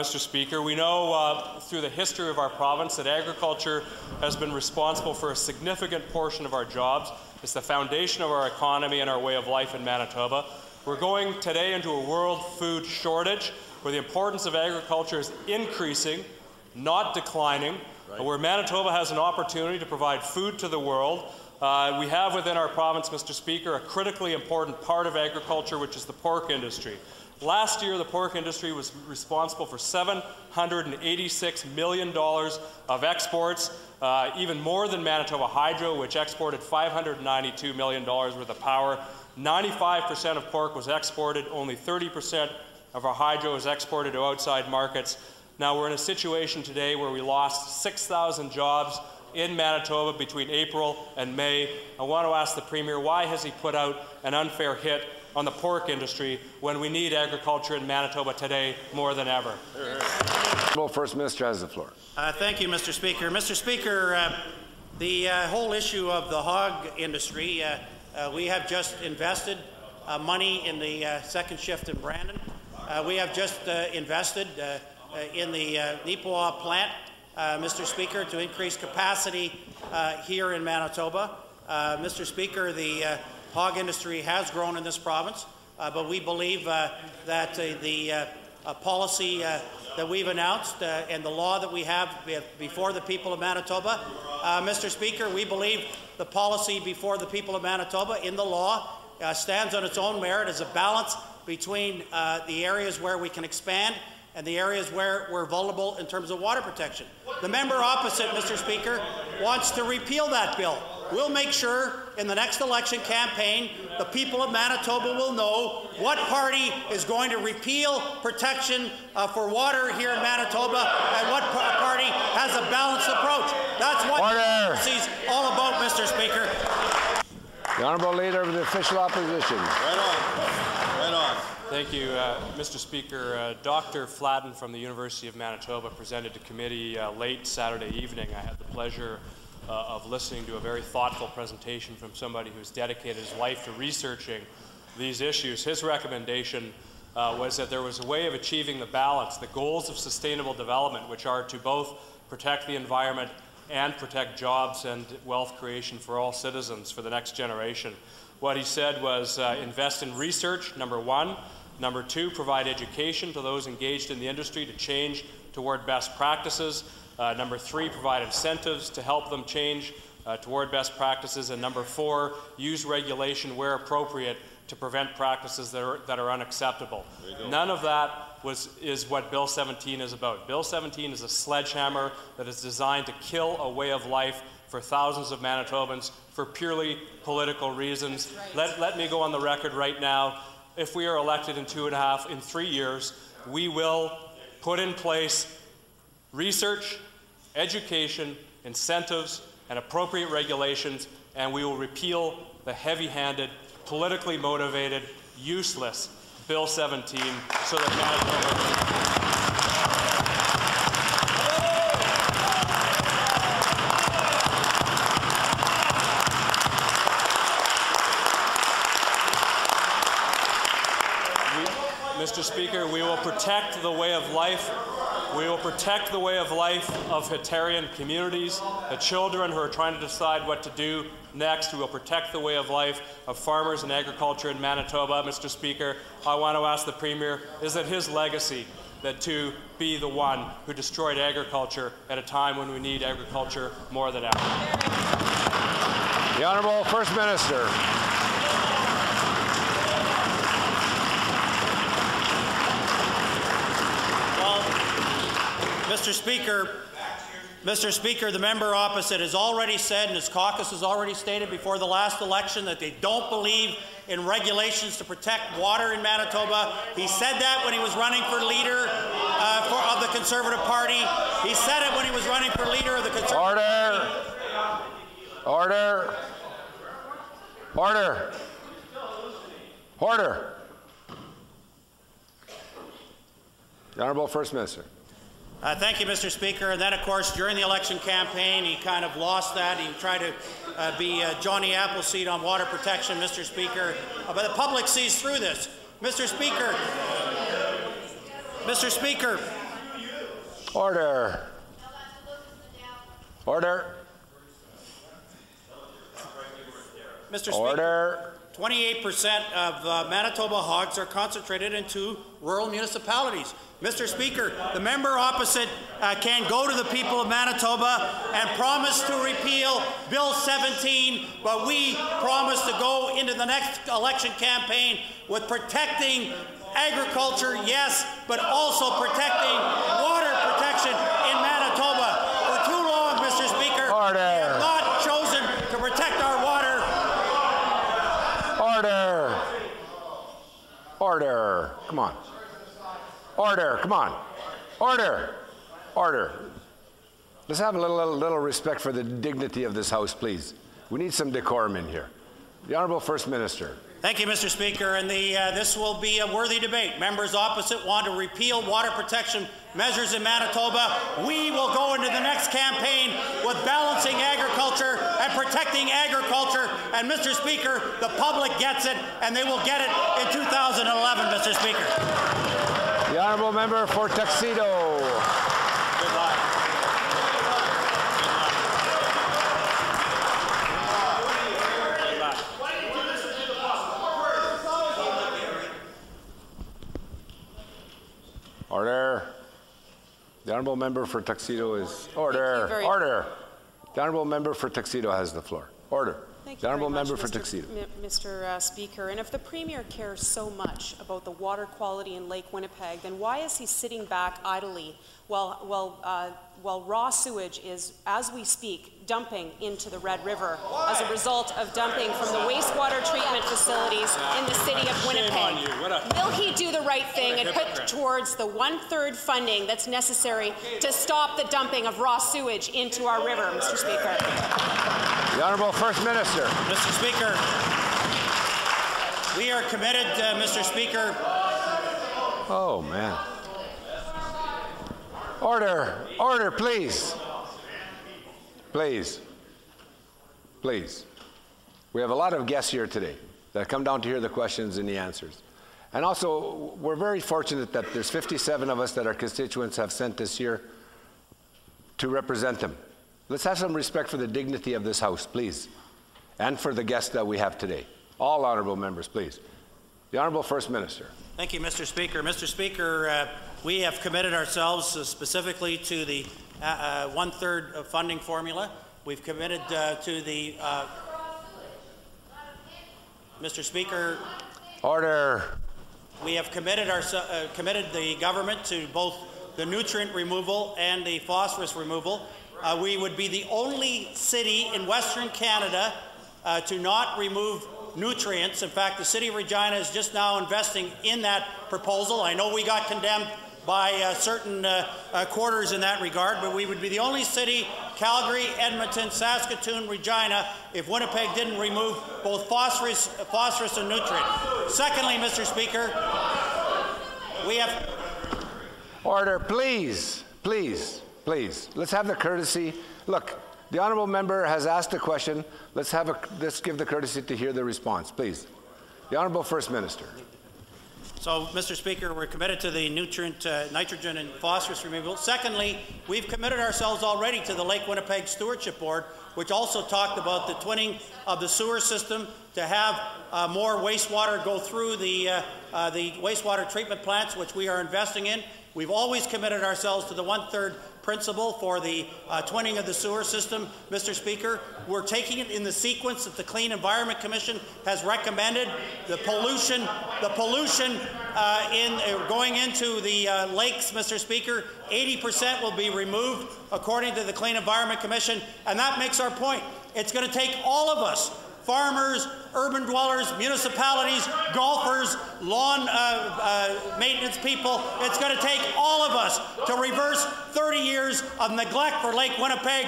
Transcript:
Mr. Speaker. We know through the history of our province that agriculture has been responsible for a significant portion of our jobs. It's the foundation of our economy and our way of life in Manitoba. We're going today into a world food shortage where the importance of agriculture is increasing, not declining, where Manitoba has an opportunity to provide food to the world. We have within our province, Mr. Speaker, a critically important part of agriculture, which is the pork industry. Last year, the pork industry was responsible for $786 million of exports, even more than Manitoba Hydro, which exported $592 million worth of power. 95% of pork was exported, only 30% of our hydro is exported to outside markets. Now we're in a situation today where we lost 6,000 jobs in Manitoba between April and May. I want to ask the Premier, why has he put out an unfair hit on the pork industry when we need agriculture in Manitoba today more than ever? Well, First Minister has the floor. Thank you, Mr. Speaker. Mr. Speaker, the whole issue of the hog industry, we have just invested money in the second shift in Brandon. We have just invested in the Neepawa plant, Mr. Speaker, to increase capacity here in Manitoba. Mr. Speaker, the hog industry has grown in this province, but we believe that the policy that we've announced and the law that we have before the people of Manitoba, Mr. Speaker, we believe the policy before the people of Manitoba in the law stands on its own merit as a balance between the areas where we can expand and the areas where we're vulnerable in terms of water protection. The member opposite, Mr. Speaker, wants to repeal that bill. We'll make sure in the next election campaign the people of Manitoba will know what party is going to repeal protection for water here in Manitoba and what party has a balanced approach. That's what democracy's all about, Mr. Speaker. The Honourable Leader of the Official Opposition. Right on. Right on. Thank you, Mr. Speaker. Dr. Flatten from the University of Manitoba presented to committee late Saturday evening. I had the pleasure of listening to a very thoughtful presentation from somebody who's dedicated his life to researching these issues. His recommendation was that there was a way of achieving the balance, the goals of sustainable development, which are to both protect the environment and protect jobs and wealth creation for all citizens for the next generation. What he said was invest in research, number one. Number two, provide education to those engaged in the industry to change toward best practices. Number three, provide incentives to help them change toward best practices. And number four, use regulation where appropriate to prevent practices that are unacceptable. None of that is what Bill 17 is about. Bill 17 is a sledgehammer that is designed to kill a way of life for thousands of Manitobans for purely political reasons. Let me go on the record right now. If we are elected in 3 years, we will put in place research, education, incentives, and appropriate regulations, and we will repeal the heavy-handed, politically motivated, useless Bill 17 so that Manitoba... Mr. Speaker, we will protect the way of life. We will protect the way of life of Hatarian communities, the children who are trying to decide what to do next. We will protect the way of life of farmers and agriculture in Manitoba. Mr. Speaker, I want to ask the Premier, is it his legacy that to be the one who destroyed agriculture at a time when we need agriculture more than ever? The Honourable First Minister. Mr. Speaker, the member opposite has already said, and his caucus has already stated before the last election, that they don't believe in regulations to protect water in Manitoba. He said that when he was running for leader of the Conservative Party. He said it when he was running for leader of the Conservative Party. Order. Order. Order. The Honourable First Minister. Thank you, Mr. Speaker. And then, of course, during the election campaign, he kind of lost that. He tried to be Johnny Appleseed on water protection, Mr. Speaker. But the public sees through this. Mr. Speaker, Order. Order. Mr. Speaker, Order. 28% of Manitoba hogs are concentrated in 2 rural municipalities. Mr. Speaker, the member opposite can go to the people of Manitoba and promise to repeal Bill 17, but we promise to go into the next election campaign with protecting agriculture, yes, but also protecting water protection in Manitoba. For too long, Mr. Speaker, Order. we have not chosen to protect our water. Order. Order. Come on. Order. Come on. Order. Order. Let's have a little respect for the dignity of this House, please. We need some decorum in here. The Honourable First Minister. Thank you, Mr. Speaker, and this will be a worthy debate. Members opposite want to repeal water protection measures in Manitoba. We will go into the next campaign with balancing agriculture and protecting agriculture. And, Mr. Speaker, the public gets it, and they will get it in 2011, Mr. Speaker. The Honourable Member for Tuxedo. Good luck. Order. The Honourable Member for Tuxedo is order. Order. The Honourable Member for Tuxedo has the floor. Order. Thank The you Honourable very much, Member for Tuxedo. Mr. Speaker. And if the Premier cares so much about the water quality in Lake Winnipeg, then why is he sitting back idly while raw sewage is, as we speak, dumping into the Red River as a result of dumping from the wastewater treatment facilities in the city of Winnipeg? Will he do the right thing and put towards the 1/3 funding that's necessary to stop the dumping of raw sewage into our river, Mr. Speaker? The Honourable First Minister. Mr. Speaker, we are committed, Mr. Speaker. Oh, man. Order. Order, please. Please. Please. We have a lot of guests here today that come down to hear the questions and the answers. And also, we're very fortunate that there's 57 of us that our constituents have sent us here to represent them. Let's have some respect for the dignity of this House, please, and for the guests that we have today. All honourable members, please. The Honourable First Minister. Thank you, Mr. Speaker. Mr. Speaker, we have committed ourselves specifically to the 1/3 funding formula. We've committed to the... Mr. Speaker. Order. We have committed the government to both the nutrient removal and the phosphorus removal. We would be the only city in Western Canada to not remove nutrients. In fact, the City of Regina is just now investing in that proposal. I know we got condemned by certain quarters in that regard, but we would be the only city, Calgary, Edmonton, Saskatoon, Regina, if Winnipeg didn't remove both phosphorus and nutrient. Secondly, Mr. Speaker, we have... Order, please, please, please. Let's have the courtesy. Look, the honourable member has asked a question. Let's give the courtesy to hear the response, please. The Honourable First Minister. So, Mr. Speaker, we're committed to the nutrient, nitrogen and phosphorus removal. Secondly, we've committed ourselves already to the Lake Winnipeg Stewardship Board, which also talked about the twinning of the sewer system to have more wastewater go through the wastewater treatment plants, which we are investing in. We've always committed ourselves to the 1/3 principle for the twinning of the sewer system, Mr. Speaker. We're taking it in the sequence that the Clean Environment Commission has recommended. The pollution going into the lakes, Mr. Speaker, 80% will be removed according to the Clean Environment Commission, and that makes our point. It's going to take all of us, farmers, urban dwellers, municipalities, golfers, lawn maintenance people. It's going to take all of us to reverse 30 years of neglect for Lake Winnipeg.